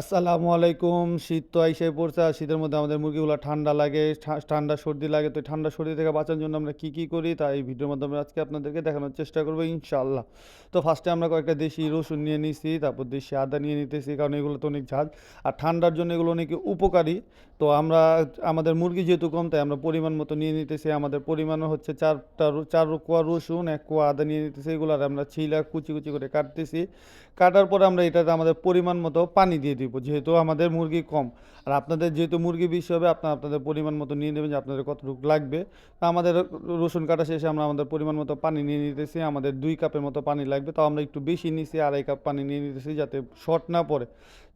আসসালামু আলাইকুম। শীত তো আইসে পড়ছে। আর শীতের মধ্যে আমাদের মুরগিগুলা ঠান্ডা লাগে, ঠান্ডা সর্দি লাগে। তো এই ঠান্ডা সর্দি থেকে বাঁচার জন্য আমরা কি করি তা এই ভিডিওর মাধ্যমে আজকে আপনাদেরকে দেখানোর চেষ্টা করব ইনশাআল্লাহ। তো ফার্স্টে আমরা কয়েকটা দেশি রসুন নিয়ে নিছি, তারপর দেশি আদা নিয়ে নিতেছি কারণ এগুলো তো অনেক ঝাল। আর ঠান্ডার জন্য এগুলো অনেক উপকারী। তো আমরা আমাদের মুরগি যেহেতু কম তাই আমরা পরিমাণ মতো নিয়ে নিতেছি। আমাদের পরিমাণ হচ্ছে 4 কোয়া রসুন, 1 কোয়া আদা নিয়ে নিতেছি। এগুলো আর আমরা ছিলা কুচি করে কাটতেছি। কাটার পরে আমরা এটাতে আমাদের পরিমাণ মতো পানি দিয়ে দিব, যেহেতু আমাদের মুরগি কম। আর আপনাদের যেহেতু মুরগি বেশি হবে, আপনাদের পরিমাণ মতো নিয়ে নেবেন যে আপনাদের কতটুকু লাগবে। তা আমাদের রসুন কাটা শেষে আমরা আমাদের পরিমাণ মতো পানি নিয়ে নিতেছি। আমাদের 2 কাপের মতো পানি লাগবে, তো আমরা একটু বেশি নিছি, 2.5 কাপ পানি নিয়ে নিতেছি যাতে শর্ট না পড়ে।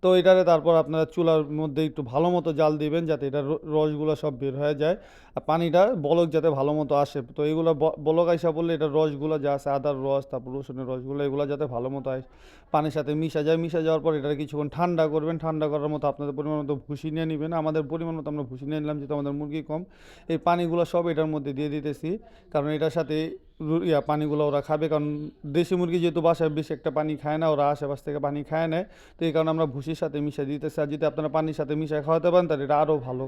তো এটারে তারপর আপনারা চুলার মধ্যে একটু ভালো মতো জাল দিবেন যাতে এটার রসগুলো সব বের হয়ে যায়। আর পানিটা বলক যাতে ভালো মতো আসে। তো এগুলো বলক আইসা বললে এটার রসগুলো যা আছে, আদার রস তারপর রসুনের রসগুলো, এগুলো যাতে ভালো মতো পানির সাথে মিশা যাওয়ার পর এটাকে কিছুক্ষণ ঠান্ডা করবেন। ঠান্ডা করার মতো আপনাদের পরিমাণ মতো ভুসি নিয়ে নেবেন। আমাদের পরিমাণ মতো আমরা ভুসি নিয়ে নিলাম, যেহেতু আমাদের মুরগি কম। এই পানিগুলো সব এটার মধ্যে দিয়ে দিতেছি, কারণ এটার সাথে পানিগুলো ওরা খাবে। কারণ দেশি মুরগি যেহেতু বাসায় বেশি একটা পানি খায় না, ওরা আশেপাশ থেকে পানি খায় নেয়। তো এই কারণে আমরা ভুসির সাথে মিশিয়ে দিতেছি। আর যদি আপনারা পানির সাথে মিশিয়ে খাওয়াতে পারেন তাহলে এটা আরও ভালো।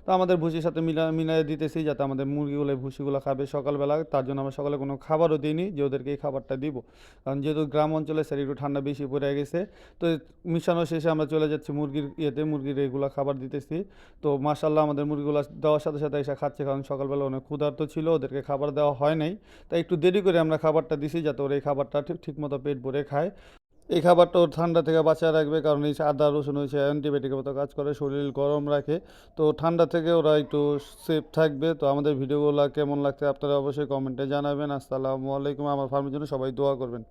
তো আমাদের ভুসির সাথে মিলিয়ে দিতেছি যাতে আমাদের মুরগিগুলো ভুসিগুলো খাবে সকালবেলা। তার জন্য আমরা সকালে কোনো খাবারও দিইনি যে ওদেরকে এই খাবারটা দিব, কারণ যেহেতু গ্রাম অঞ্চলে স্যার একটু ঠান্ডা বেশি পড়ে গেছে। তো মিশানো শেষে আমরা চলে যাচ্ছি মুরগির মুরগির এগুলো খাবার দিতেছি। তো মাশাল্লাহ আমাদের মুরগিগুলো দেওয়ার সাথে সাথে এসে খাচ্ছে, কারণ সকালবেলা অনেক ক্ষুধার্ত ছিল, ওদেরকে খাবার দেওয়া হয় নাই। তাই একটু দেরি করে আমরা খাবারটা দিছি যাতে ওরা এই খাবারটা ঠিক মতো পেট ভরে খায়। এই খাবারটা ওর ঠান্ডা থেকে বাঁচায় রাখবে, কারণ এই আদা রসুন হচ্ছে অ্যান্টিবায়োটিকের মতো কাজ করে, শরীর গরম রাখে। তো ঠান্ডা থেকে ওরা একটু সেফ থাকবে। তো আমাদের ভিডিওগুলো কেমন লাগছে আপনারা অবশ্যই কমেন্টে জানাবেন। আসসালামু আলাইকুম। আমার ফার্মের জন্য সবাই দোয়া করবেন।